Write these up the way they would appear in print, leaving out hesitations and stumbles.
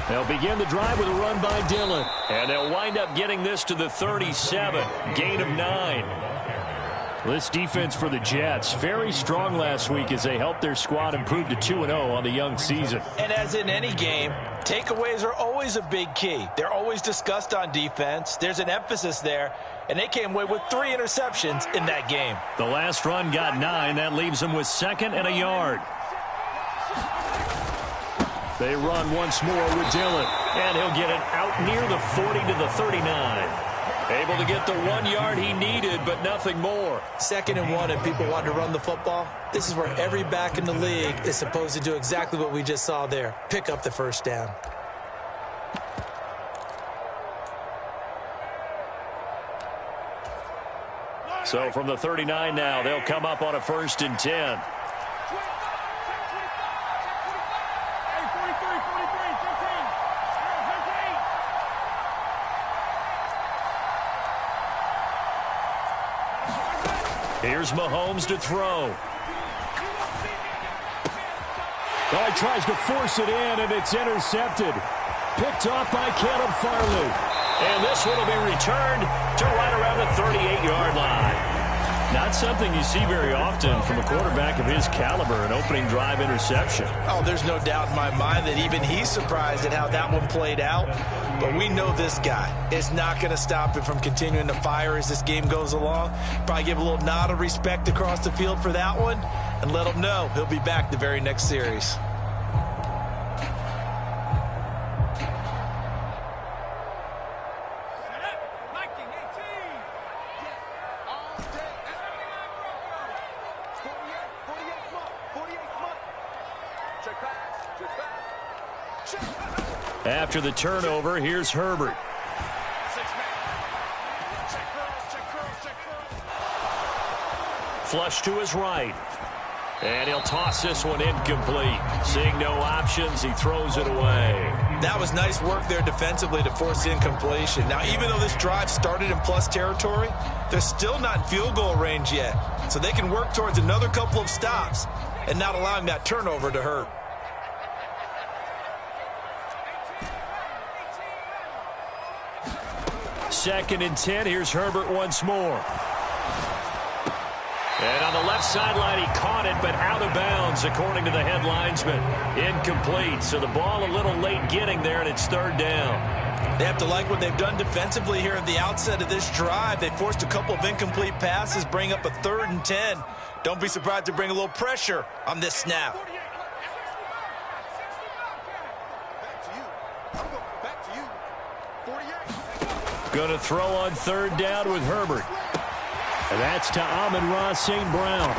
They'll begin the drive with a run by Dillon. And they'll wind up getting this to the 37. Gain of 9. This defense for the Jets, very strong last week as they helped their squad improve to 2-0 on the young season. And as in any game, takeaways are always a big key. They're always discussed on defense. There's an emphasis there, and they came away with 3 interceptions in that game. The last run got 9. That leaves them with 2nd and a yard. They run once more with Dillon, and he'll get it out near the 40 to the 39. Able to get the 1 yard he needed, but nothing more. 2nd and 1, and people want to run the football. This is where every back in the league is supposed to do exactly what we just saw there. Pick up the first down. So from the 39 now, they'll come up on a 1st and 10. Here's Mahomes to throw. Oh, he tries to force it in, and it's intercepted. Picked off by Caleb Farley. And this one will be returned to right around the 38-yard line. Not something you see very often from a quarterback of his caliber, an opening drive interception. Oh, there's no doubt in my mind that even he's surprised at how that one played out. But we know this guy is not going to stop him from continuing to fire as this game goes along. Probably give a little nod of respect across the field for that one and let him know he'll be back the very next series. After the turnover, here's Herbert. Flush to his right. And he'll toss this one incomplete. Seeing no options, he throws it away. That was nice work there defensively to force incompletion. Now, even though this drive started in plus territory, they're still not in field goal range yet. So they can work towards another couple of stops and not allowing that turnover to hurt. Second and 10. Here's Herbert once more. And on the left sideline, he caught it, but out of bounds, according to the head linesman. Incomplete. So the ball a little late getting there, and it's 3rd down. They have to like what they've done defensively here at the outset of this drive. They forced a couple of incomplete passes, bring up a 3rd and 10. Don't be surprised to bring a little pressure on this snap. Going to throw on 3rd down with Herbert. And that's to Amon-Ra St. Brown.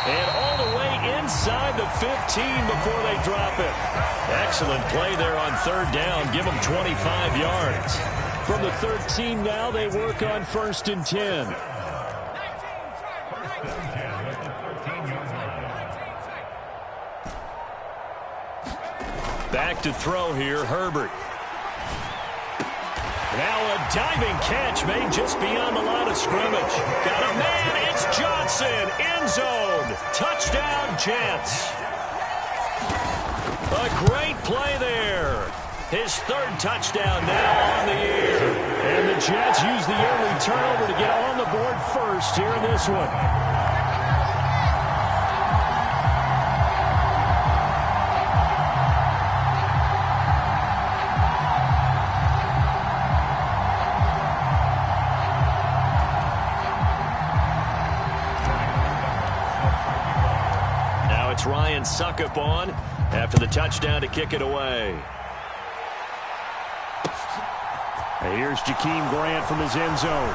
And all the way inside the 15 before they drop it. Excellent play there on 3rd down. Give them 25 yards. From the 13 now, they work on 1st and 10. Back to throw here, Herbert. Now a diving catch made just beyond the line of scrimmage. Got a man, it's Johnson, end zone. Touchdown, Jets. A great play there. His 3rd touchdown now on the year. And the Jets use the early turnover to get on the board first here in this one. Ryan Suckup on after the touchdown to kick it away. Here's Jakeem Grant from his end zone.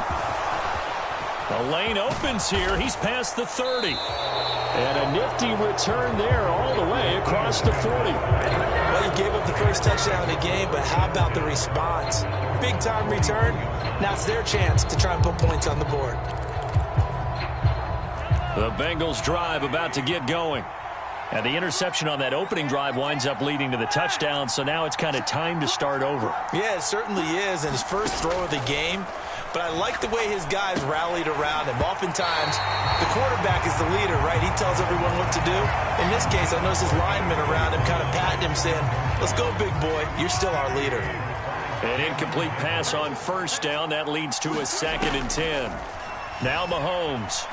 The lane opens here. He's past the 30. And a nifty return there all the way across the 40. Well, he gave up the first touchdown of the game, but how about the response? Big-time return. Now it's their chance to try and put points on the board. The Bengals drive about to get going. And the interception on that opening drive winds up leading to the touchdown, so now it's kind of time to start over. Yeah, it certainly is, and his first throw of the game but I like the way his guys rallied around him. Oftentimes, the quarterback is the leader, right? He tells everyone what to do. In this case, I noticed his linemen around him kind of patting him, saying, let's go, big boy. You're still our leader. An incomplete pass on first down. That leads to a 2nd and 10. Now Mahomes.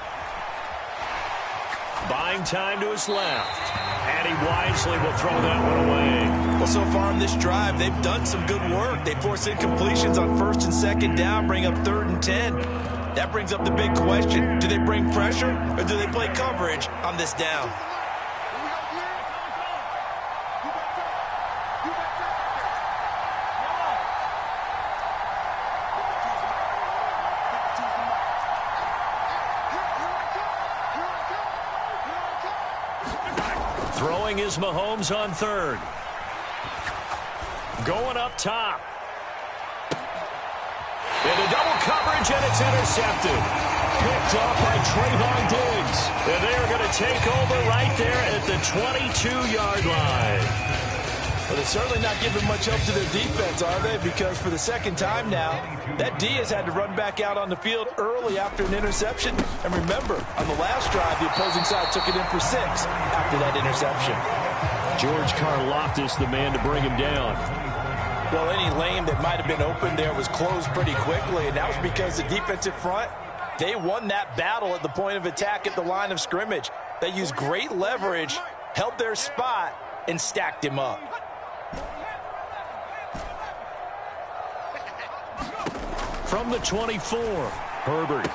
Buying time to his left. And he wisely will throw that one away. Well, so far on this drive, they've done some good work. They force incompletions on 1st and 2nd down, bring up 3rd and 10. That brings up the big question. Do they bring pressure or do they play coverage on this down? Throwing is Mahomes on 3rd. Going up top. Into double coverage, and it's intercepted. Picked off by Trayvon Diggs. And they are going to take over right there at the 22-yard line. Well, they're certainly not giving much help to their defense, are they? Because for the 2nd time now, that D has had to run back out on the field early after an interception. And remember, on the last drive, the opposing side took it in for 6 after that interception. George Karlaftis, the man to bring him down. Well, any lane that might have been open there was closed pretty quickly, and that was because the defensive front, they won that battle at the point of attack at the line of scrimmage. They used great leverage, held their spot, and stacked him up. From the 24, Herbert.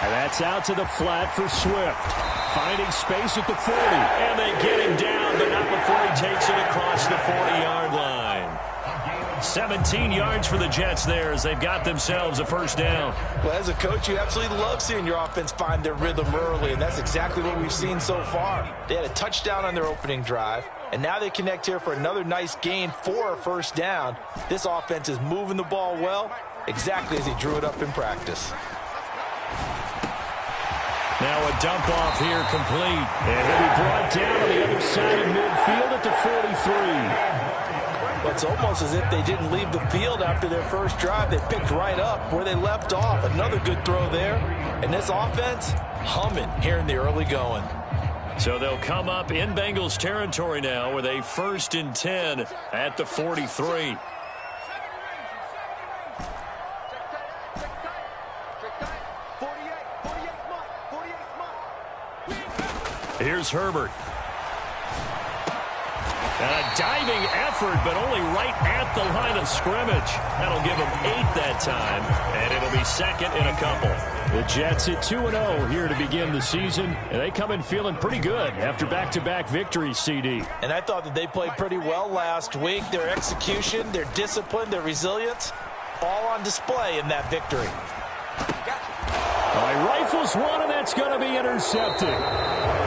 And that's out to the flat for Swift. Finding space at the 40. And they get him down, but not before he takes it across the 40-yard line. 17 yards for the Jets there as they've got themselves a 1st down. Well, as a coach, you absolutely love seeing your offense find their rhythm early, and that's exactly what we've seen so far. They had a touchdown on their opening drive, and now they connect here for another nice gain for a 1st down. This offense is moving the ball well, exactly as he drew it up in practice. Now a dump off here complete. And he'll be brought down on the other side of midfield at the 43. Well, it's almost as if they didn't leave the field after their first drive. They picked right up where they left off. Another good throw there. And this offense, humming here in the early going. So they'll come up in Bengals territory now with a 1st and 10 at the 43. Here's Herbert. And a diving effort, but only right at the line of scrimmage. That'll give them 8 that time, and it'll be 2nd in a couple. The Jets at 2-0 here to begin the season, and they come in feeling pretty good after back-to-back victories, CD. And I thought that they played pretty well last week. Their execution, their discipline, their resilience, all on display in that victory. Rifles one, and that's going to be intercepted.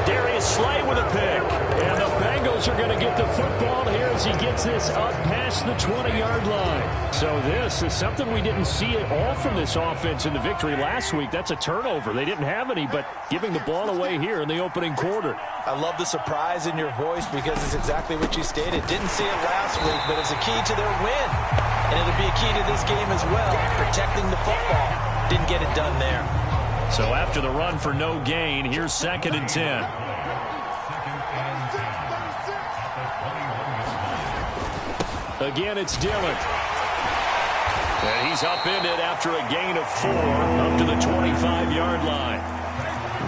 Darius Slay with a pick. And the Bengals are going to get the football here as he gets this up past the 20-yard line. So this is something we didn't see at all from this offense in the victory last week. That's a turnover. They didn't have any, but giving the ball away here in the opening quarter. I love the surprise in your voice because it's exactly what you stated. Didn't see it last week, but it's a key to their win. And it'll be a key to this game as well, protecting the football. Didn't get it done there. So after the run for no gain, here's 2nd and 10. Again, it's Dillon. And he's upended after a gain of 4 up to the 25-yard line.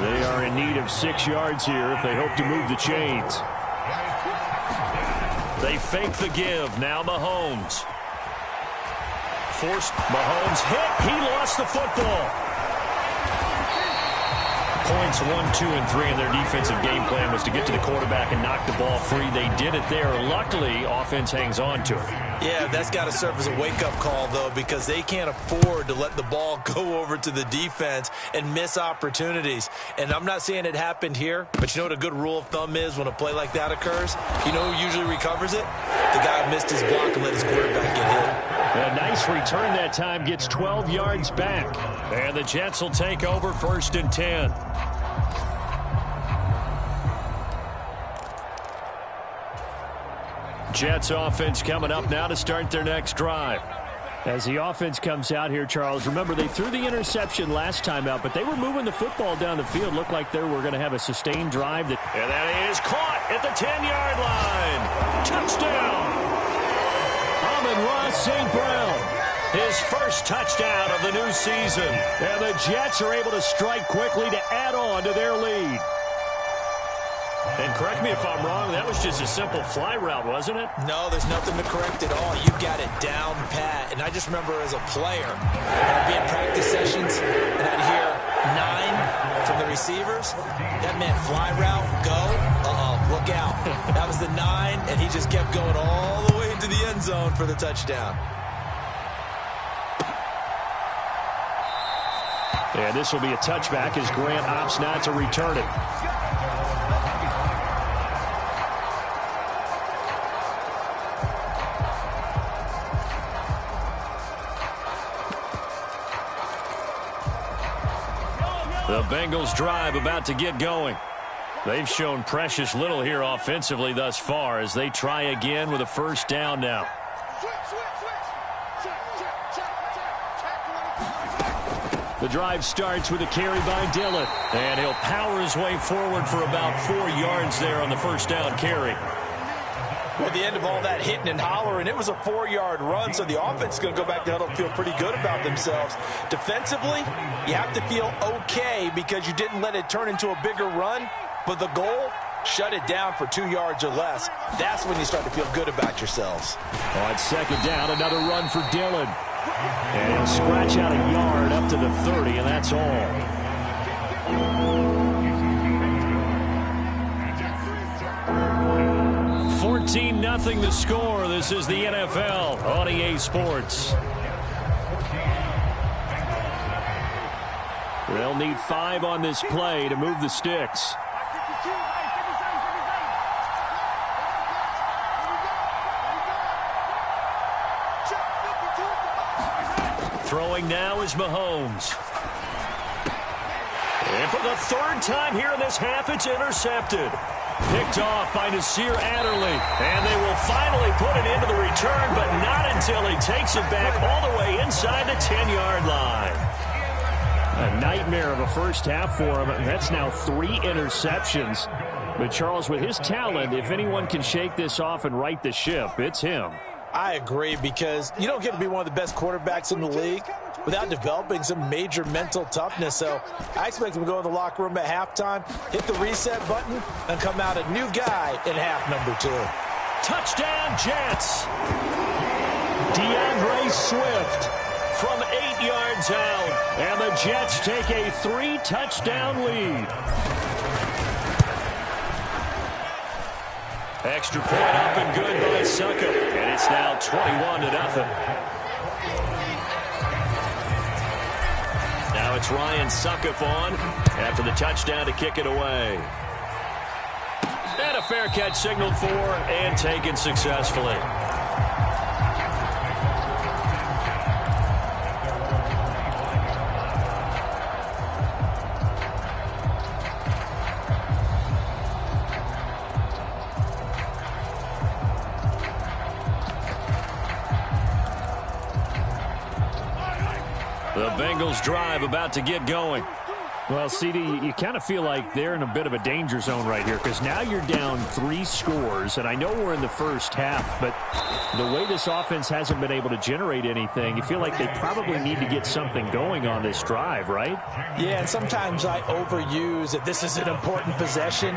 They are in need of 6 yards here if they hope to move the chains. They fake the give. Now Mahomes. Forced Mahomes hit. He lost the football. Points 1, 2, and 3 in their defensive game plan was to get to the quarterback and knock the ball free. They did it there. Luckily, offense hangs on to it. Yeah, that's got to serve as a wake-up call, though, because they can't afford to let the ball go over to the defense and miss opportunities. And I'm not saying it happened here, but you know what a good rule of thumb is when a play like that occurs? You know who usually recovers it? The guy who missed his block and let his quarterback get hit. A nice return that time, gets 12 yards back. And the Jets will take over 1st and 10. Jets offense coming up now to start their next drive. As the offense comes out here, Charles, remember they threw the interception last time out, but they were moving the football down the field. Looked like they were going to have a sustained drive. And that is caught at the 10-yard line. Touchdown! Amon-Ra St. Brown. His first touchdown of the new season. And the Jets are able to strike quickly to add on to their lead. And correct me if I'm wrong, that was just a simple fly route, wasn't it? No, there's nothing to correct at all. You got it down pat. And I just remember as a player, I'd be in practice sessions, and I'd hear 9 from the receivers. That meant fly route, go, look out. That was the 9, and he just kept going all the way into the end zone for the touchdown. And this will be a touchback as Grant opts not to return it. The Bengals drive about to get going. They've shown precious little here offensively thus far as they try again with a first down now. The drive starts with a carry by Dillon. And he'll power his way forward for about 4 yards there on the first down carry. Well, at the end of all that hitting and hollering, it was a 4-yard run, so the offense is going to go back to huddle and feel pretty good about themselves. Defensively, you have to feel okay because you didn't let it turn into a bigger run, but the goal, shut it down for 2 yards or less. That's when you start to feel good about yourselves. On second down, another run for Dillon. And he'll scratch out a yard up to the 30, and that's all. 14-0 the score. This is the NFL on EA Sports. They'll need 5 on this play to move the sticks. Throwing now is Mahomes. And for the 3rd time here in this half, it's intercepted. Picked off by Nasir Adderley. And they will finally put it into the return, but not until he takes it back all the way inside the 10-yard line. A nightmare of a first half for him. That's now 3 interceptions. But Charles, with his talent, if anyone can shake this off and right the ship, it's him. I agree, because you don't get to be one of the best quarterbacks in the league without developing some major mental toughness. So I expect him to go in the locker room at halftime, hit the reset button, and come out a new guy in half number 2. Touchdown, Jets. DeAndre Swift from 8 yards out. And the Jets take a 3-touchdown lead. Extra point up and good by Succop. And it's now 21-0. Now it's Ryan Succop on after the touchdown to kick it away. And a fair catch signaled for and taken successfully. The Bengals drive about to get going. Well, CD, you kind of feel like they're in a bit of a danger zone right here because now you're down 3 scores, and I know we're in the first half, but the way this offense hasn't been able to generate anything, you feel like they probably need to get something going on this drive, right? Yeah, and sometimes I overuse that this is an important possession.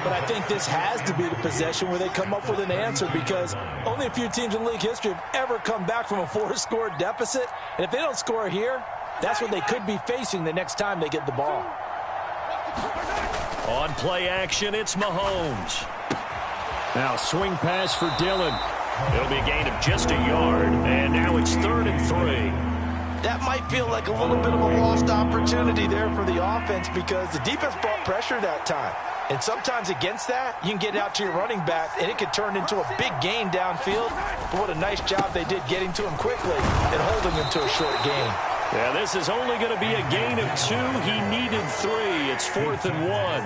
But I think this has to be the possession where they come up with an answer, because only a few teams in league history have ever come back from a 4-score deficit. And if they don't score here, that's what they could be facing the next time they get the ball. On play action, it's Mahomes. Now swing pass for Dillon. It'll be a gain of just a yard, and now it's 3rd and 3. That might feel like a little bit of a lost opportunity there for the offense, because the defense brought pressure that time. And sometimes against that, you can get out to your running back, and it could turn into a big gain downfield. But what a nice job they did getting to him quickly and holding him to a short gain. Yeah, this is only going to be a gain of 2. He needed 3. It's 4th and 1.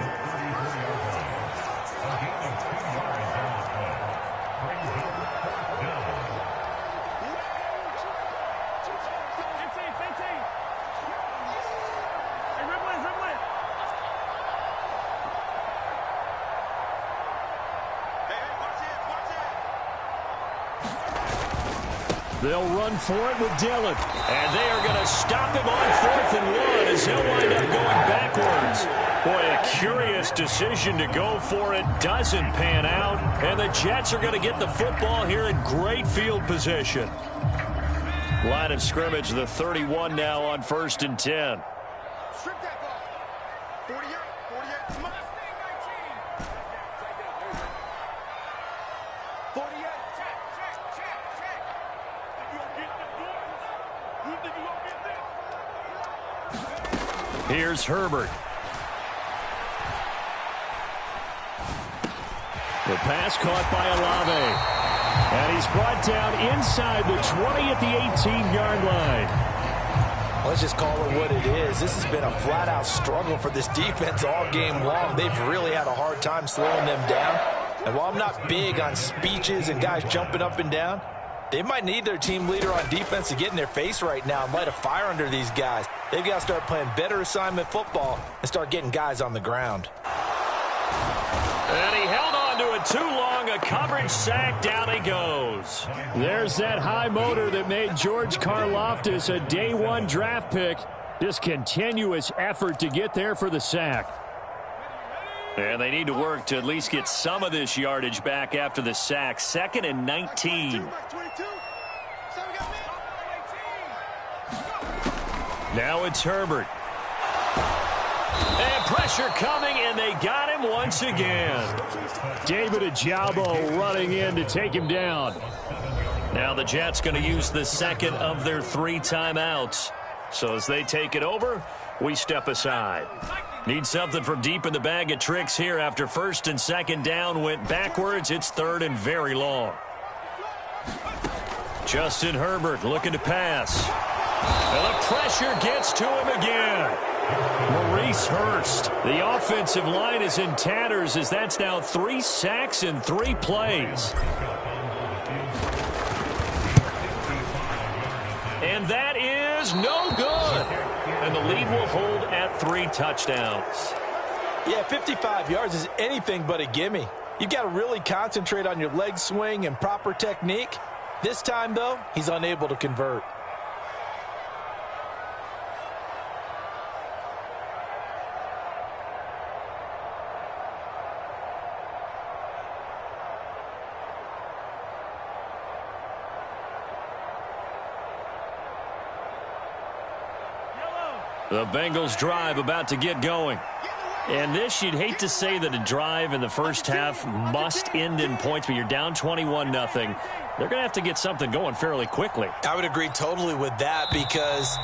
They'll run for it with Dillon. And they are going to stop him on 4th and 1 as he'll wind up going backwards. Boy, a curious decision to go for it. Doesn't pan out. And the Jets are going to get the football here in great field position. Line of scrimmage, the 31 now on 1st and 10. Strip that ball. 48, 48. Come on. 48. Check. You gonna get this, boys? You think you gonna get this? Here's Herbert. The pass caught by Olave. And he's brought down inside the 20 at the 18-yard line. Let's just call it what it is. This has been a flat-out struggle for this defense all game long. They've really had a hard time slowing them down. And while I'm not big on speeches and guys jumping up and down, they might need their team leader on defense to get in their face right now and light a fire under these guys. They've got to start playing better assignment football and start getting guys on the ground. And he held on to it too long. A coverage sack. Down he goes. There's that high motor that made George Karlaftis a day 1 draft pick. This continuous effort to get there for the sack. And they need to work to at least get some of this yardage back after the sack. 2nd and 19. Now it's Herbert. And pressure coming, and they got him once again. David Ojabo running in to take him down. Now the Jets going to use the 2nd of their 3 timeouts. So as they take it over, we step aside. Need something from deep in the bag of tricks here after 1st and 2nd down went backwards. It's 3rd and very long. Justin Herbert looking to pass. And the pressure gets to him again. Maurice Hurst. The offensive line is in tatters as that's now 3 sacks in 3 plays. And that is no good. And the lead will hold at 3 touchdowns. Yeah, 55 yards is anything but a gimme. You've got to really concentrate on your leg swing and proper technique. This time, though, he's unable to convert. The Bengals drive about to get going. And this, you'd hate to say that a drive in the first half must end in points, but you're down 21-0. They're going to have to get something going fairly quickly. I would agree totally with that, because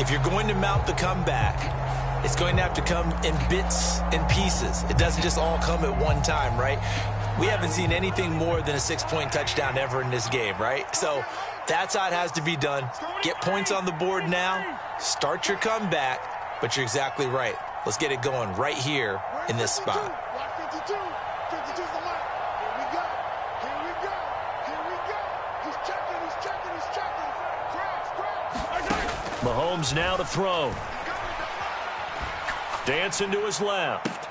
if you're going to mount the comeback, it's going to have to come in bits and pieces. It doesn't just all come at one time, right? We haven't seen anything more than a 6-point touchdown ever in this game, right? So that's how it has to be done. Get points on the board now. Start your comeback, but you're exactly right. Let's get it going right here in this spot. Mahomes now to throw. Dancing to his left.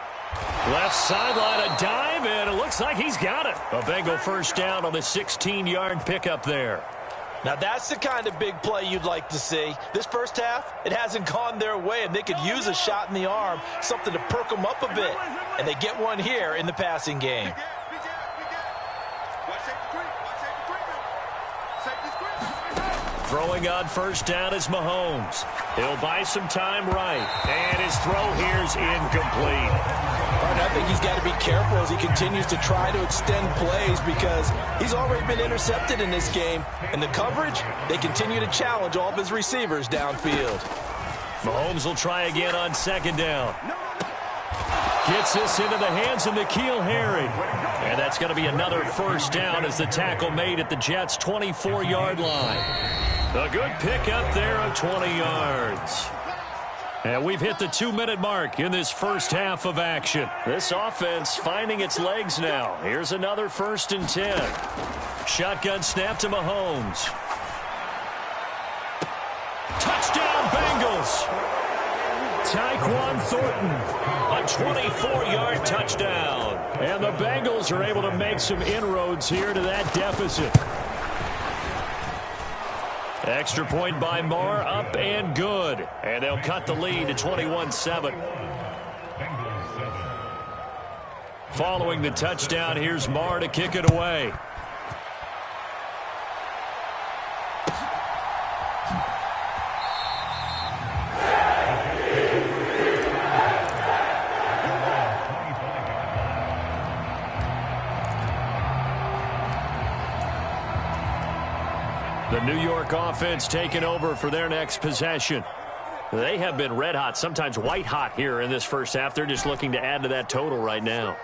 Left sideline, a dive, and it looks like he's got it. A Bengal first down on the 16-yard pickup there. Now, that's the kind of big play you'd like to see. This first half, it hasn't gone their way, and they could use a shot in the arm, something to perk them up a bit. And they get one here in the passing game. Throwing on first down is Mahomes. He'll buy some time right. And his throw here's incomplete. I think he's got to be careful as he continues to try to extend plays, because he's already been intercepted in this game. And the coverage, they continue to challenge all of his receivers downfield. Mahomes will try again on 2nd down. Gets this into the hands of N'Keal Harry. And that's going to be another first down as the tackle made at the Jets' 24-yard line. A good pickup there of 20 yards. And we've hit the 2-minute mark in this first half of action. This offense finding its legs now. Here's another 1st and 10. Shotgun snap to Mahomes. Touchdown Bengals. Tyquan Thornton, a 24-yard touchdown. And the Bengals are able to make some inroads here to that deficit. Extra point by Marr, up and good. And they'll cut the lead to 21-7. Following the touchdown, here's Marr to kick it away. The New York offense taking over for their next possession. They have been red hot, sometimes white hot here in this first half. They're just looking to add to that total right now.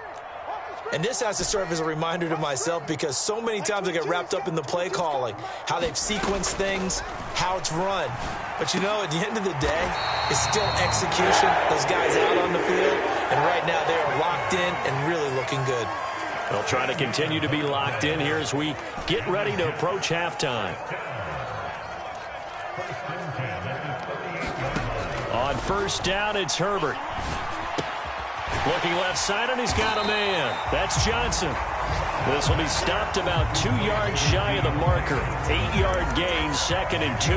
And this has to serve as a reminder to myself because so many times I get wrapped up in the play calling, how they've sequenced things, how it's run. But, you know, at the end of the day, it's still execution. Those guys out on the field, and right now they are locked in and really looking good. They'll try to continue to be locked in here as we get ready to approach halftime. On first down, it's Herbert. Looking left side, and he's got a man. That's Johnson. This will be stopped about 2 yards shy of the marker. 8-yard gain, 2nd and 2.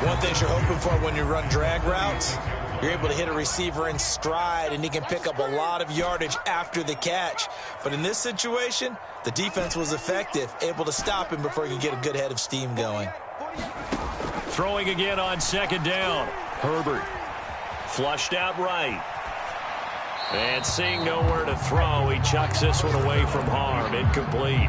One thing you're hoping for when you run drag routes, you're able to hit a receiver in stride, and he can pick up a lot of yardage after the catch. But in this situation, the defense was effective, able to stop him before he could get a good head of steam going. Throwing again on 2nd down. Herbert flushed out right. And seeing nowhere to throw, he chucks this one away from harm. Incomplete.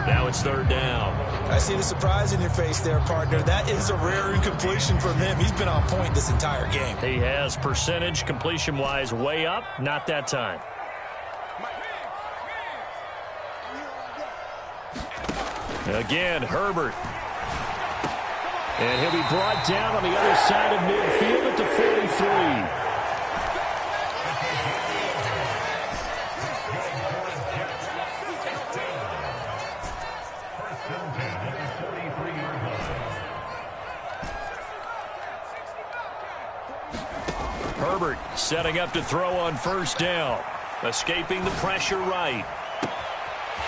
Now it's 3rd down. I see the surprise in your face there, partner. That is a rare incompletion from him. He's been on point this entire game. He has percentage completion-wise way up. Not that time. Again, Herbert. And he'll be brought down on the other side of midfield at the 43. Herbert setting up to throw on first down. Escaping the pressure right.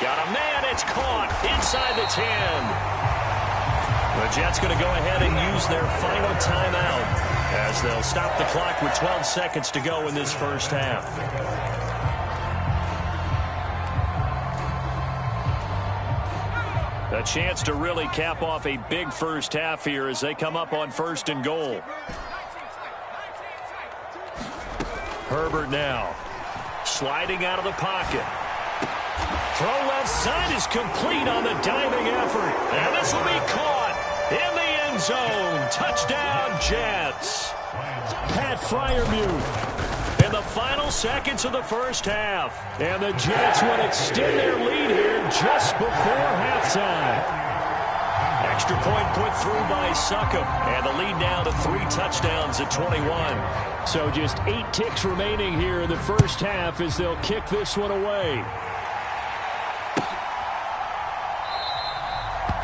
Got a man. It's caught inside the 10. The Jets going to go ahead and use their final timeout as they'll stop the clock with 12 seconds to go in this first half. A chance to really cap off a big first half here as they come up on 1st and goal. Herbert now sliding out of the pocket. Throw left side is complete on the diving effort. And this will be caught in the end zone. Touchdown, Jets. Pat Freiermuth in the final seconds of the first half. And the Jets will extend their lead here just before halftime. Extra point put through by Succop. And the lead now to 3 touchdowns at 21. So just 8 ticks remaining here in the first half as they'll kick this one away.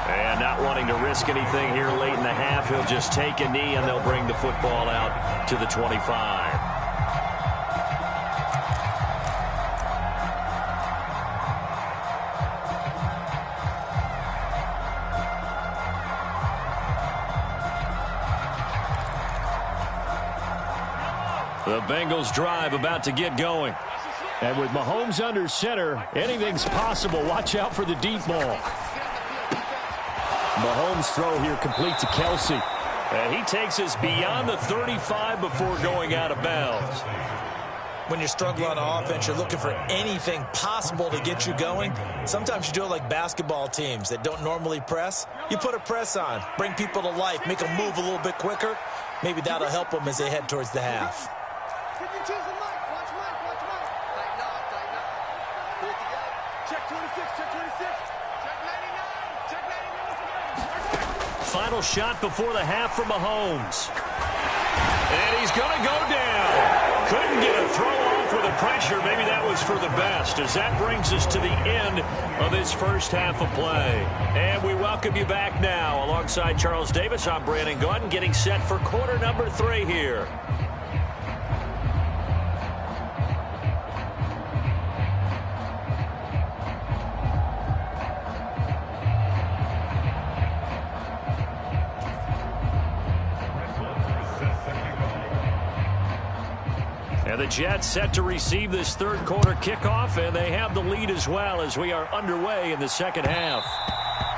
And not wanting to risk anything here late in the half, he'll just take a knee and they'll bring the football out to the 25. The Bengals drive about to get going. And with Mahomes under center, anything's possible. Watch out for the deep ball. Mahomes' throw here complete to Kelsey. And he takes us beyond the 35 before going out of bounds. When you're struggling on offense, you're looking for anything possible to get you going. Sometimes you do it like basketball teams that don't normally press. You put a press on, bring people to life, make them move a little bit quicker. Maybe that'll help them as they head towards the half. Final shot before the half from Mahomes. And he's going to go down. Couldn't get a throw off with the pressure. Maybe that was for the best, as that brings us to the end of this first half of play. And we welcome you back now. Alongside Charles Davis, I'm Brandon Gaudin, getting set for quarter number 3 here. And the Jets set to receive this third quarter kickoff, and they have the lead as well as we are underway in the second half.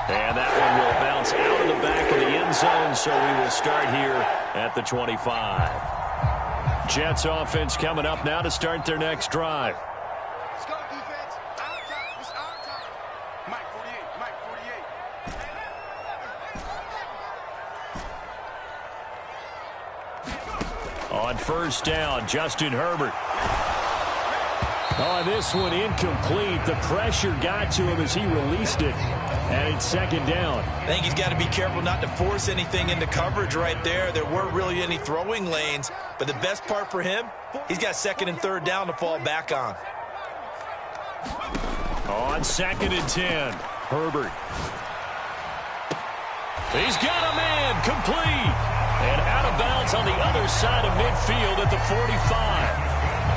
And that one will bounce out of the back of the end zone, so we will start here at the 25. Jets offense coming up now to start their next drive. Let's go, defense. Our time. It's our time. Mike 48. Mike 48. On first down, Justin Herbert. Oh, this one incomplete. The pressure got to him as he released it. And it's second down. I think he's got to be careful not to force anything into coverage right there. There weren't really any throwing lanes. But the best part for him, he's got second and third down to fall back on. On second and 10, Herbert. He's got a man, complete. And out of bounds on the other side of midfield at the 45.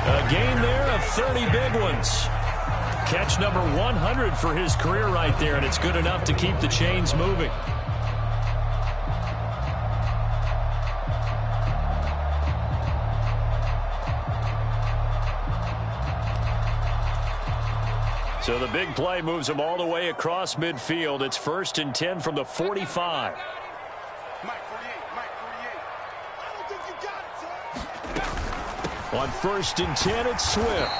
A gain there of 30 big ones. Catch number 100 for his career right there, and it's good enough to keep the chains moving. So the big play moves him all the way across midfield. It's first and 10 from the 45. Mike 48. Mike 48. I don't think you got it, sir. On first and 10, it's Swift.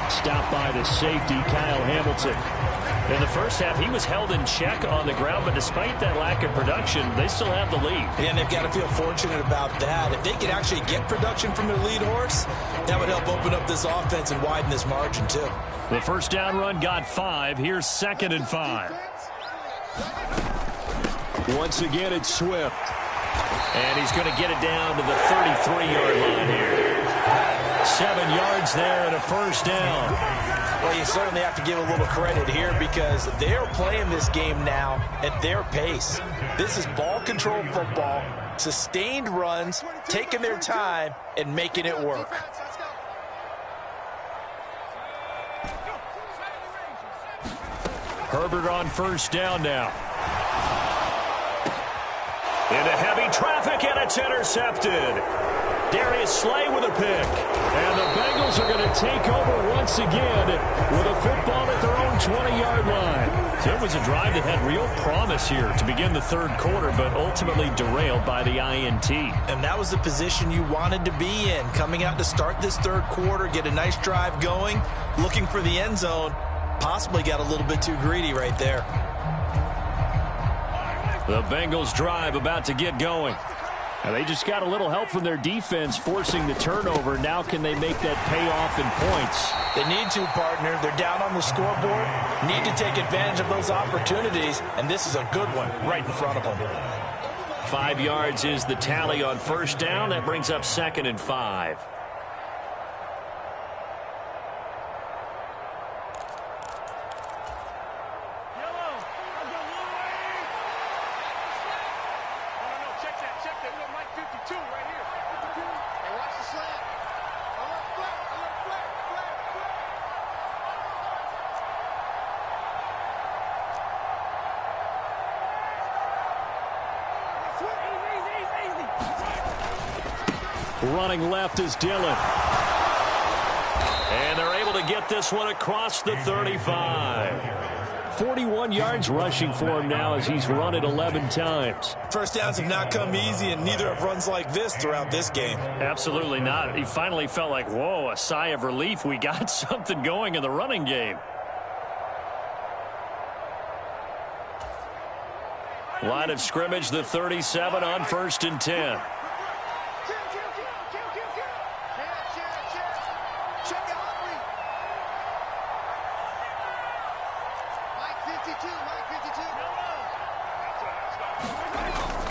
Stopped by the safety, Kyle Hamilton. In the first half, he was held in check on the ground, but despite that lack of production, they still have the lead. And they've got to feel fortunate about that. If they could actually get production from their lead horse, that would help open up this offense and widen this margin, too. The first down run got 5. Here's second and 5. Once again, it's Swift. And he's going to get it down to the 33-yard line here. 7 yards there and a first down. Well, you certainly have to give a little credit here because they're playing this game now at their pace. This is ball control football, sustained runs, taking their time, and making it work. Herbert on first down now. Into heavy traffic, and it's intercepted. Darius Slay with a pick. And the Bengals are going to take over once again with a football at their own 20-yard line. So it was a drive that had real promise here to begin the third quarter, but ultimately derailed by the INT. And that was the position you wanted to be in. Coming out to start this third quarter, get a nice drive going, looking for the end zone. Possibly got a little bit too greedy right there. The Bengals drive about to get going. And they just got a little help from their defense forcing the turnover. Now can they make that pay off in points? They need to, partner. They're down on the scoreboard. Need to take advantage of those opportunities. And this is a good one right in front of them. 5 yards is the tally on first down. That brings up second and 5. Running left is Dillon. And they're able to get this one across the 35. 41 yards rushing for him now as he's run it 11 times. First downs have not come easy, and neither have runs like this throughout this game. Absolutely not. He finally felt like, whoa, a sigh of relief. We got something going in the running game. Line of scrimmage, the 37 on first and 10.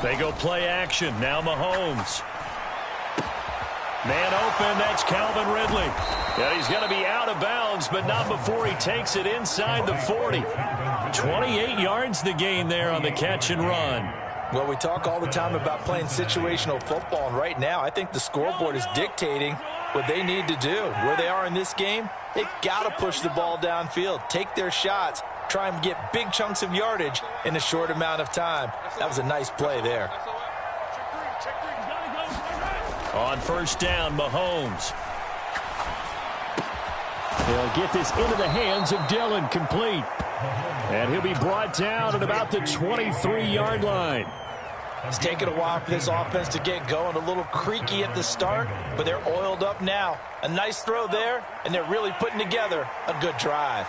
They go play action. Now Mahomes. Man open. That's Calvin Ridley. And he's going to be out of bounds, but not before he takes it inside the 40. 28 yards the gain there on the catch and run. Well, we talk all the time about playing situational football, and right now I think the scoreboard is dictating what they need to do. Where they are in this game, they've got to push the ball downfield, take their shots, try and get big chunks of yardage in a short amount of time. That was a nice play there. On first down, Mahomes. He'll get this into the hands of Dillon, complete. And he'll be brought down at about the 23-yard line. It's taken a while for this offense to get going. A little creaky at the start, but they're oiled up now. A nice throw there, and they're really putting together a good drive.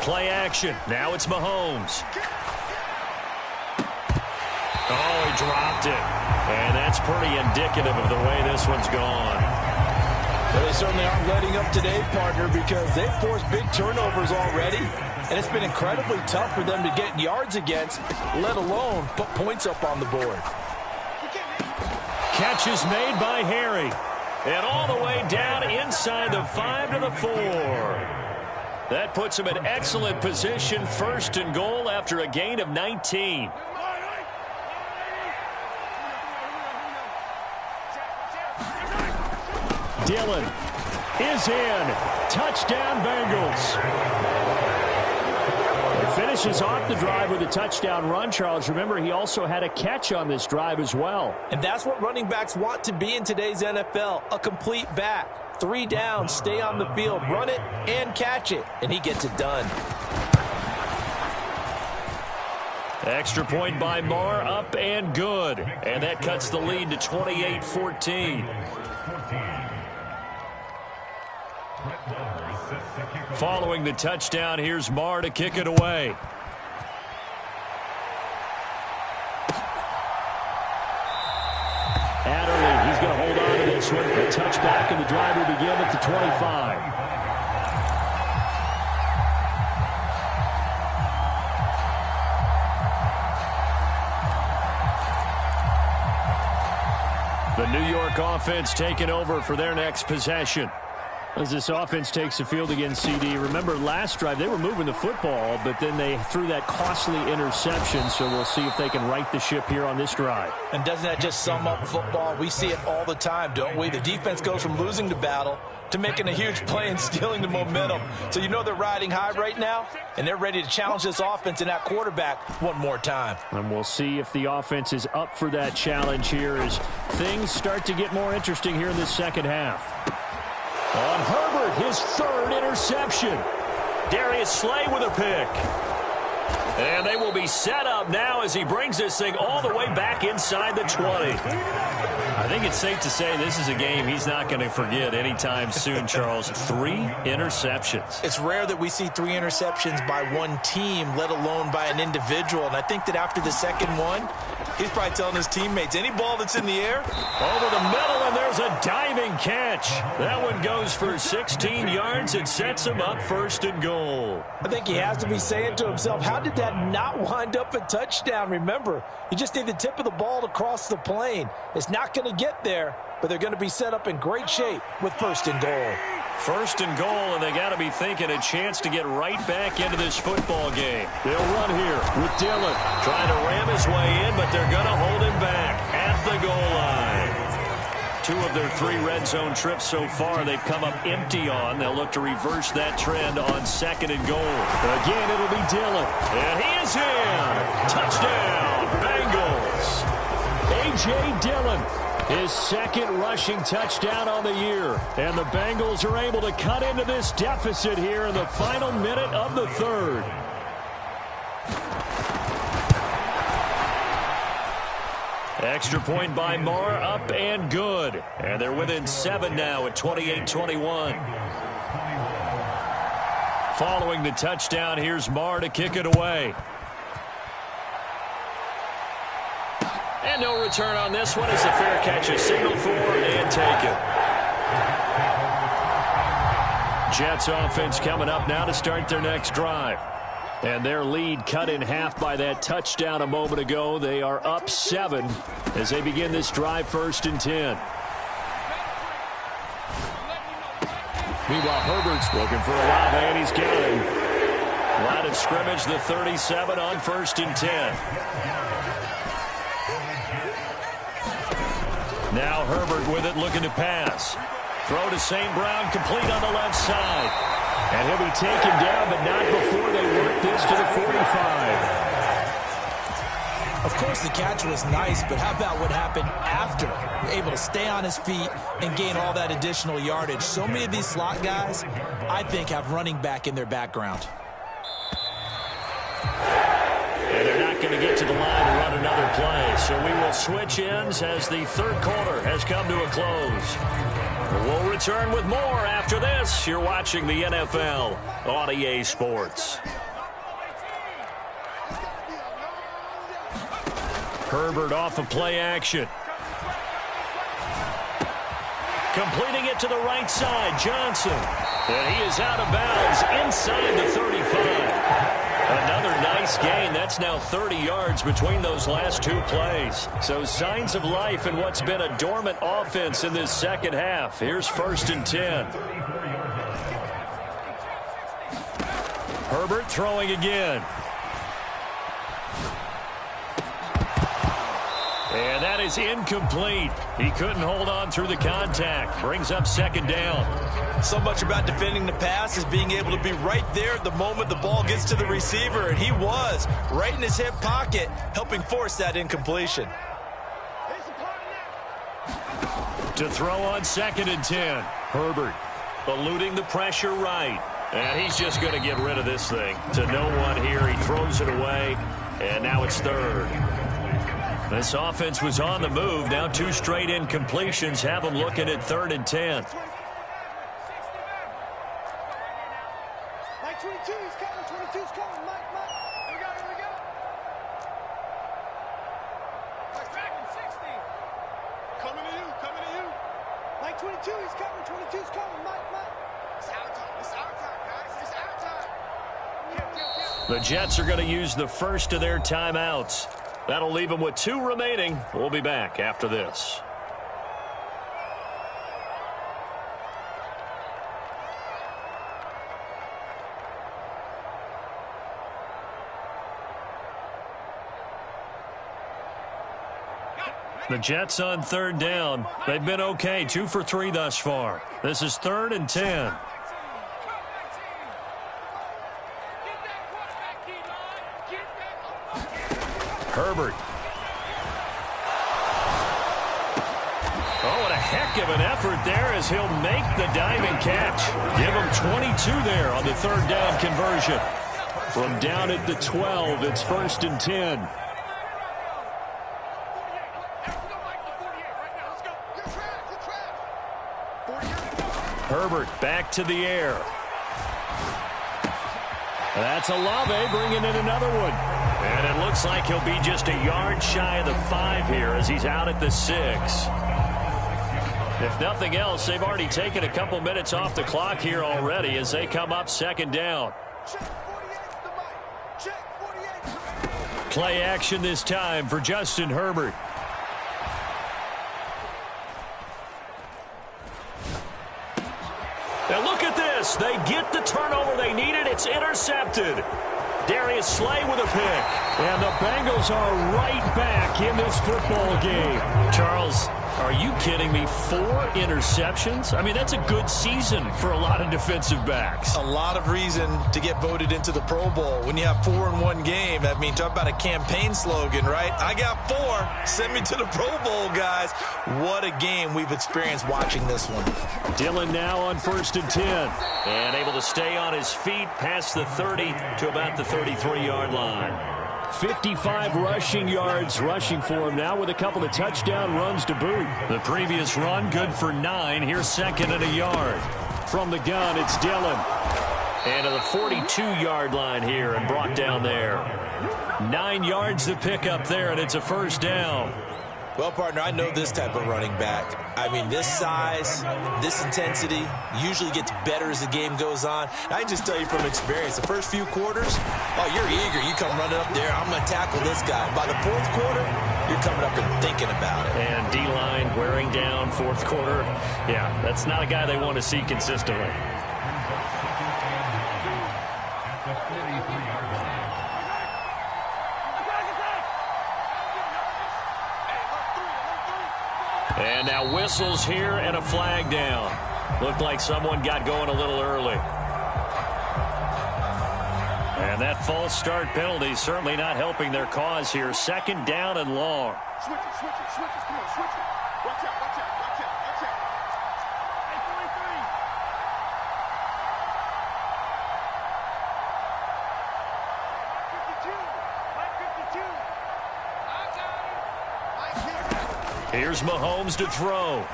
Play action. Now it's Mahomes. Oh, he dropped it. And that's pretty indicative of the way this one's gone. Well, they certainly aren't letting up today, partner, because they've forced big turnovers already, and it's been incredibly tough for them to get yards against, let alone put points up on the board. Catch is made by Harry. And all the way down inside the 5 to the 4. That puts him in excellent position, 1st and goal after a gain of 19. Dillon is in. Touchdown, Bengals. He finishes off the drive with a touchdown run, Charles. Remember, he also had a catch on this drive as well. And that's what running backs want to be in today's NFL, a complete back. 3 down, stay on the field, run it, and catch it. And he gets it done. Extra point by Marr, up and good. And that cuts the lead to 28-14. Following the touchdown, here's Marr to kick it away. Adderley, he's going to hold on to this one. The touchback and the drive will begin at the 25. The New York offense taking over for their next possession. As this offense takes the field against CD, remember last drive they were moving the football, but then they threw that costly interception, so we'll see if they can right the ship here on this drive. And doesn't that just sum up football? We see it all the time, don't we? The defense goes from losing the battle to making a huge play and stealing the momentum. So you know they're riding high right now, and they're ready to challenge this offense and that quarterback one more time. And we'll see if the offense is up for that challenge here as things start to get more interesting here in this second half. On Herbert, his 3rd interception. Darius Slay with a pick. And they will be set up now as he brings this thing all the way back inside the 20. I think it's safe to say this is a game he's not going to forget anytime soon, Charles. 3 interceptions. It's rare that we see 3 interceptions by one team, let alone by an individual. And I think that after the second one, he's probably telling his teammates, any ball that's in the air, over the middle, and there's a diving catch. That one goes for 16 yards. It sets him up 1st and goal. I think he has to be saying to himself, how did that not wind up a touchdown? Remember, you just need the tip of the ball to cross the plane. It's not going to get there, but they're going to be set up in great shape with 1st and goal. 1st and goal, and they got to be thinking a chance to get right back into this football game. They'll run here with Dillon. Trying to ram his way in, but they're going to hold him back at the goal line. 2 of their 3 red zone trips so far they've come up empty on. They'll look to reverse that trend on 2nd and goal. Again, it'll be Dillon. And he is in. Touchdown, Bengals. A.J. Dillon, his 2nd rushing touchdown on the year. And the Bengals are able to cut into this deficit here in the final minute of the 3rd. Extra point by Marr, up and good. And they're within 7 now at 28-21. Following the touchdown, here's Marr to kick it away. And no return on this one. It's a fair catch, a signal for and take it. Jets offense coming up now to start their next drive. And their lead cut in half by that touchdown a moment ago. They are up 7 as they begin this drive, 1st and 10. Meanwhile, Herbert's looking for a lot, and he's got him. Line of scrimmage, the 37 on 1st and 10. Now Herbert with it, looking to pass. Throw to St. Brown, complete on the left side. And he'll be taken down, but not before they work this to the 45. Of course, the catch was nice, but how about what happened after? Able to stay on his feet and gain all that additional yardage. So many of these slot guys, I think, have running back in their background. And they're not going to get to the line and run another play. So we will switch ends as the third quarter has come to a close. We'll return with more after this. You're watching the NFL on EA Sports. Herbert off of play action. Completing it to the right side, Johnson. And he is out of bounds inside the 35. Another nice gain. That's now 30 yards between those last two plays. So signs of life in what's been a dormant offense in this second half. Here's 1st and 10. Herbert throwing again. And that is incomplete. He couldn't hold on through the contact. Brings up 2nd down. So much about defending the pass is being able to be right there at the moment the ball gets to the receiver, and he was right in his hip pocket, helping force that incompletion. To throw on 2nd and 10. Herbert eluding the pressure right. And he's just going to get rid of this thing. To no one here. He throws it away, and now it's 3rd. This offense was on the move. Now 2 straight incompletions have them looking at 3rd and 10. Mike 22, he's coming. 22's coming. Mike. Here we go. Mike tracking 60. Coming to you. Mike 22, he's coming. 22's coming. Mike. It's our time, guys. It's our time. The Jets are going to use the first of their timeouts. That'll leave them with 2 remaining. We'll be back after this. The Jets on 3rd down. They've been okay. 2 for 3 thus far. This is 3rd and 10. Herbert. Oh, what a heck of an effort there as he'll make the diamond catch. Give him 22 there on the 3rd down conversion. From down at the 12, it's 1st and 10. Herbert back to the air. That's Olave bringing in another one. And it looks like he'll be just a yard shy of the 5 here as he's out at the 6. If nothing else, they've already taken a couple minutes off the clock here already as they come up 2nd down. Play action this time for Justin Herbert. Now look at this. They get the turnover they needed. It's intercepted. Darius Slay with a pick. And the Bengals are right back in this football game. Charles, are you kidding me? 4 interceptions? I mean, that's a good season for a lot of defensive backs. A lot of reason to get voted into the Pro Bowl. When you have 4 in one game, I mean, talk about a campaign slogan, right? I got 4. Send me to the Pro Bowl, guys. What a game we've experienced watching this one. Dylan now on 1st and 10. And able to stay on his feet past the 30 to about the 33-yard line. 55 rushing yards rushing for him now with a couple of touchdown runs to boot. The previous run good for 9. Here's 2nd and a yard. From the gun, it's Dylan. And to the 42-yard line here and brought down there. 9 yards to pick up there, and it's a 1st down. Well, partner, I know this type of running back. I mean, this size, this intensity usually gets better as the game goes on. I can just tell you from experience, the first few quarters, oh, you're eager. You come running up there, I'm going to tackle this guy. By the 4th quarter, you're coming up and thinking about it. And D-line wearing down 4th quarter. Yeah, that's not a guy they want to see consistently. And now whistles here and a flag down. Looked like someone got going a little early. And that false start penalty certainly not helping their cause here. Second down and long. Switch it, switch it, switch it. Come on, switch it. Watch out, watch out, watch out, watch out. Hey, 43. Here's Mahomes to throw.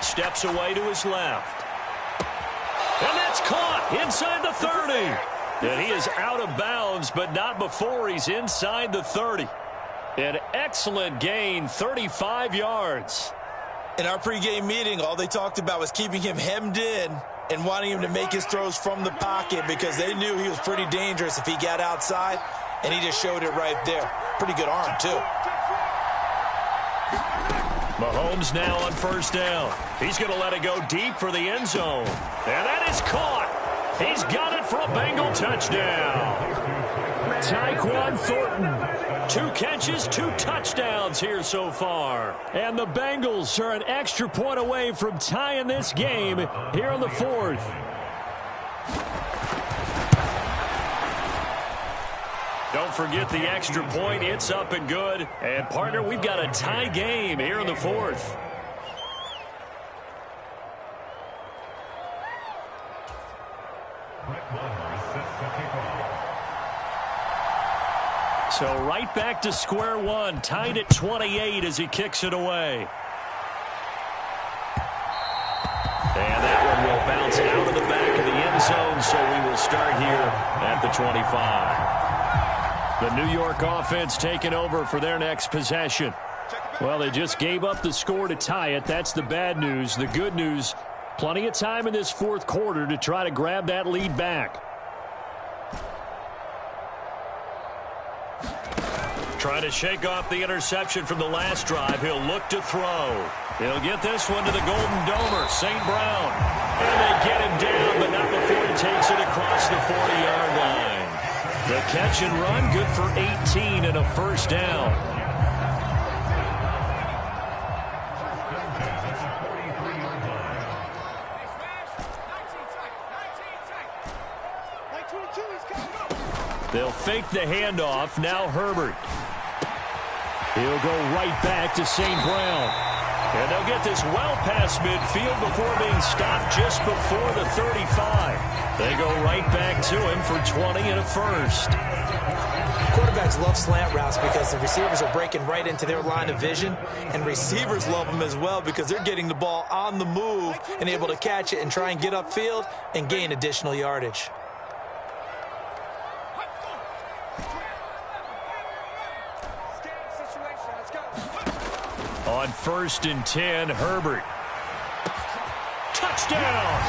Steps away to his left. And that's caught inside the 30. And he is out of bounds, but not before he's inside the 30. An excellent gain, 35 yards. In our pregame meeting, all they talked about was keeping him hemmed in and wanting him to make his throws from the pocket because they knew he was pretty dangerous if he got outside, and he just showed it right there. Pretty good arm, too. Mahomes now on first down. He's going to let it go deep for the end zone. And that is caught. He's got it for a Bengal touchdown. Tyquan Thornton, 2 catches, 2 touchdowns here so far. And the Bengals are an extra point away from tying this game here in the 4th. Don't forget the extra point. It's up and good. And, partner, we've got a tie game here in the 4th. So right back to square one, tied at 28 as he kicks it away. And that one will bounce out of the back of the end zone, so we will start here at the 25. The New York offense taking over for their next possession. Well, they just gave up the score to tie it. That's the bad news. The good news, plenty of time in this 4th quarter to try to grab that lead back. Trying to shake off the interception from the last drive. He'll look to throw. He'll get this one to the Golden Domer, St. Brown. And they get him down, but not before he takes it across the 40-yard line. The catch and run, good for 18 and a first down. They'll fake the handoff. Now Herbert. He'll go right back to St. Brown. And they'll get this well past midfield before being stopped just before the 35. They go right back to him for 20 and a first. Quarterbacks love slant routes because the receivers are breaking right into their line of vision, and receivers love them as well because they're getting the ball on the move and able to catch it and try and get upfield and gain additional yardage. On 1st and 10, Herbert. Touchdown!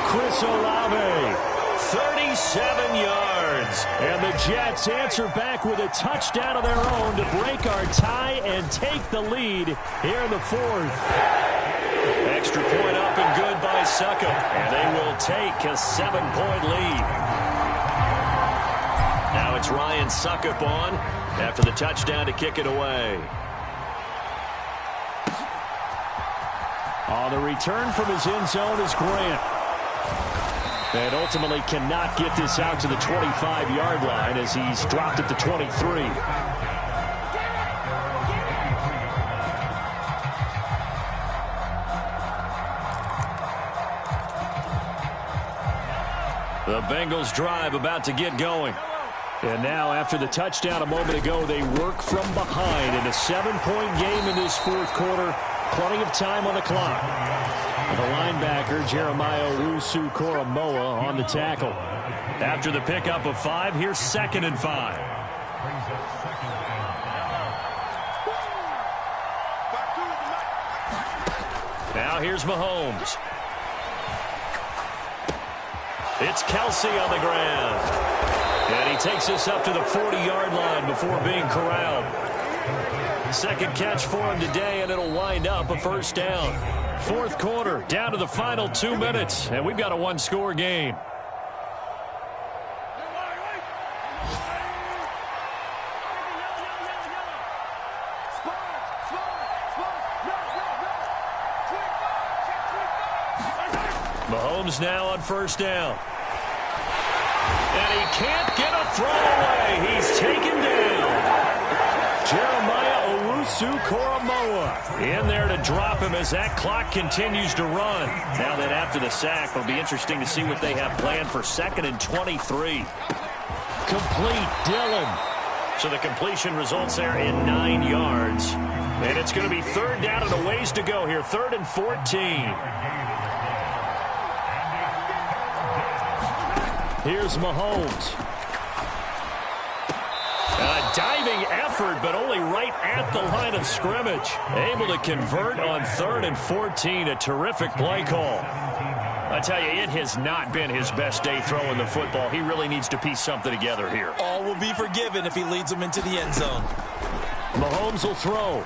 Chris Olave, 37 yards. And the Jets answer back with a touchdown of their own to break our tie and take the lead here in the 4th. Extra point up and good by Succop. And they will take a 7-point lead. Now it's Ryan Succop on after the touchdown to kick it away. On the return from his end zone is Grant. And ultimately cannot get this out to the 25-yard line as he's dropped at the 23. The Bengals drive about to get going. And now after the touchdown a moment ago, they work from behind in a 7-point game in this 4th quarter. Plenty of time on the clock. The linebacker, Jeremiah Owusu-Koramoah, on the tackle. After the pickup of 5, here's 2nd and 5. Now here's Mahomes. It's Kelsey on the ground. And he takes us up to the 40-yard line before being corralled. Second catch for him today, and it'll wind up a first down. 4th quarter, down to the final 2 minutes, and we've got a 1-score game. Mahomes now on first down. And he can't get a throw away. He's taken down. Jeremiah Owusu-Koramoah in there to drop him as that clock continues to run. Now then, after the sack, it'll be interesting to see what they have planned for 2nd and 23. Complete, Dillon. So the completion results there in 9 yards. And it's going to be 3rd down and a ways to go here. 3rd and 14. Here's Mahomes. A diving effort, but only right at the line of scrimmage. Able to convert on 3rd and 14. A terrific play call. I tell you, it has not been his best day throwing the football. He really needs to piece something together here. All will be forgiven if he leads them into the end zone. Mahomes will throw.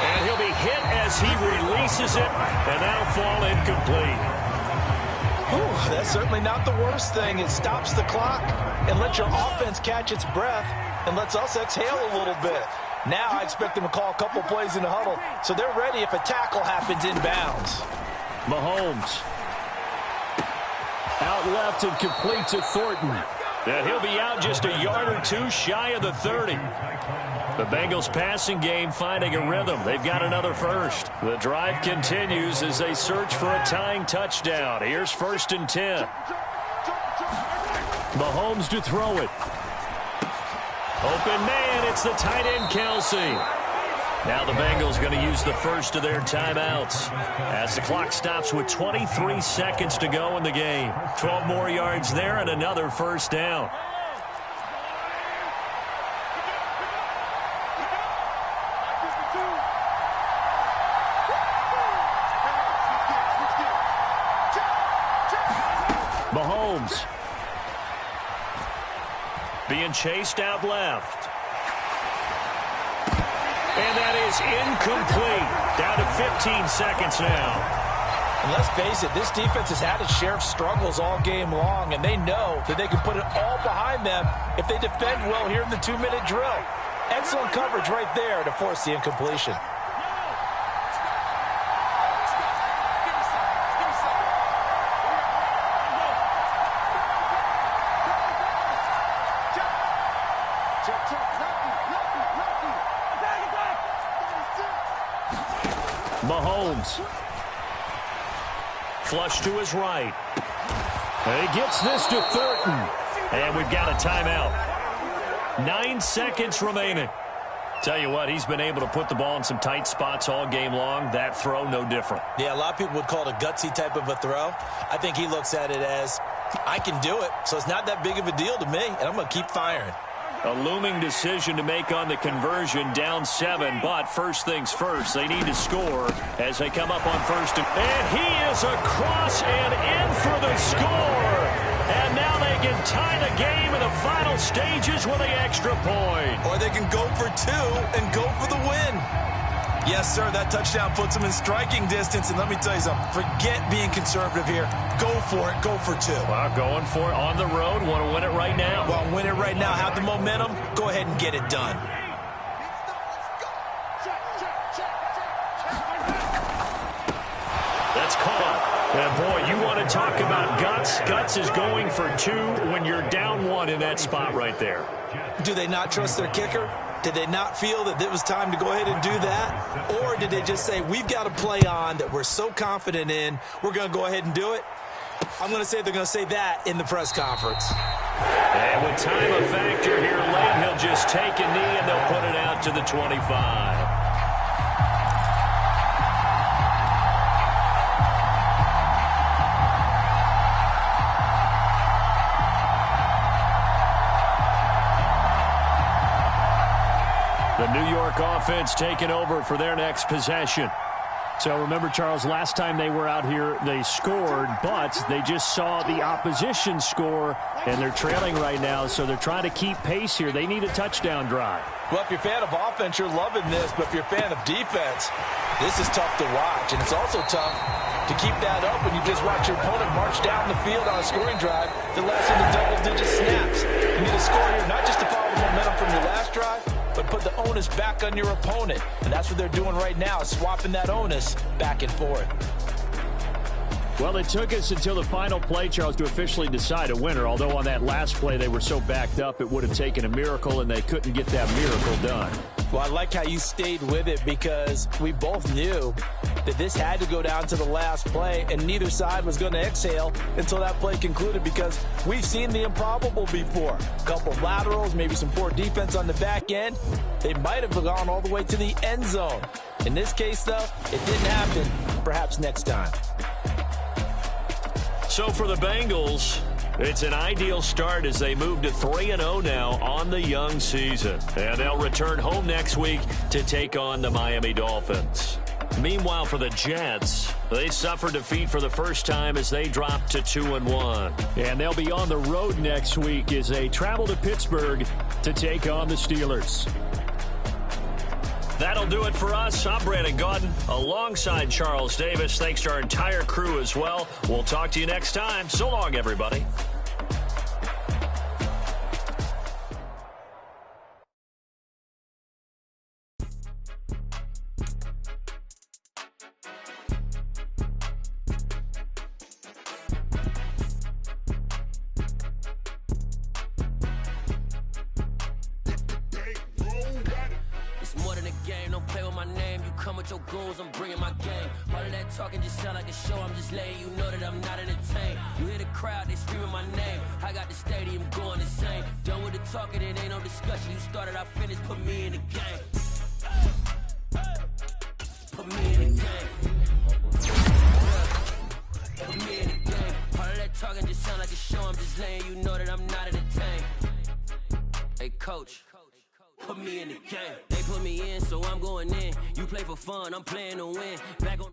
And he'll be hit as he releases it, and that'll fall incomplete. Whew, that's certainly not the worst thing. It stops the clock and lets your offense catch its breath and lets us exhale a little bit. Now I expect them to call a couple plays in the huddle, so they're ready if a tackle happens inbounds. Mahomes. Out left and complete to Thornton. And he'll be out just a yard or two shy of the 30. The Bengals passing game finding a rhythm. They've got another first. The drive continues as they search for a tying touchdown. Here's 1st and 10. Mahomes to throw it. Open man, it's the tight end Kelsey. Now the Bengals going to use the first of their timeouts as the clock stops with 23 seconds to go in the game. 12 more yards there and another 1st down. Mahomes. Being chased out left. And that is incomplete. Down to 15 seconds now. And let's face it, this defense has had its share of struggles all game long, and they know that they can put it all behind them if they defend well here in the 2-minute drill. Excellent coverage right there to force the incompletion. Mahomes. Flush to his right. And he gets this to Thornton. And we've got a timeout. 9 seconds remaining. Tell you what, he's been able to put the ball in some tight spots all game long. That throw, no different. Yeah, a lot of people would call it a gutsy type of a throw. I think he looks at it as, I can do it, so it's not that big of a deal to me, and I'm going to keep firing. A looming decision to make on the conversion, down 7, but first things first, they need to score as they come up on 1st. And he is across and in for the score. And now they can tie the game in the final stages with the extra point. Or they can go for 2 and go for the win. Yes, sir, that touchdown puts them in striking distance. And let me tell you something, forget being conservative here. Go for it, go for 2. Well, going for it on the road. Want to win it right now? Well, win it right now. Have the momentum. Go ahead and get it done. That's caught. And boy, you want to talk about guts. Guts is going for 2 when you're down 1 in that spot right there. Do they not trust their kicker? Did they not feel that it was time to go ahead and do that? Or did they just say, we've got a play on that we're so confident in, we're going to go ahead and do it? I'm going to say they're going to say that in the press conference. And with time a factor here late, he'll just take a knee and they'll put it out to the 25. The New York offense taking over for their next possession. So remember, Charles, last time they were out here, they scored, but they just saw the opposition score, and they're trailing right now, so they're trying to keep pace here. They need a touchdown drive. Well, if you're a fan of offense, you're loving this, but if you're a fan of defense, this is tough to watch, and it's also tough to keep that up when you just watch your opponent march down the field on a scoring drive that lasts into double-digit snaps. You need a score here, not just to follow the momentum from your last drive, but put the onus back on your opponent. And that's what they're doing right now, swapping that onus back and forth. Well, it took us until the final play, Charles, to officially decide a winner, although on that last play they were so backed up it would have taken a miracle, and they couldn't get that miracle done. Well, I like how you stayed with it because we both knew that this had to go down to the last play, and neither side was going to exhale until that play concluded because we've seen the improbable before. A couple of laterals, maybe some poor defense on the back end. They might have gone all the way to the end zone. In this case, though, it didn't happen. Perhaps next time. So for the Bengals, it's an ideal start as they move to 3-0 now on the young season. And they'll return home next week to take on the Miami Dolphins. Meanwhile, for the Jets, they suffered defeat for the first time as they dropped to 2-1. And they'll be on the road next week as they travel to Pittsburgh to take on the Steelers. That'll do it for us. I'm Brandon Gaudin alongside Charles Davis. Thanks to our entire crew as well. We'll talk to you next time. So long, everybody. Your goals, I'm bringing my game. All of that talking just sound like a show. I'm just letting you know that I'm not entertained. You hear the crowd, they screaming my name. I got the stadium going insane. Done with the talking, it ain't no discussion. You started, I finished, put me in the game. Put me in the game. Put me in the game. All of that talking just sound like a show. I'm just letting you know that I'm not entertained. Hey, coach. Put me in the game. They put me in, so I'm going in. You play for fun, I'm playing to win. Back on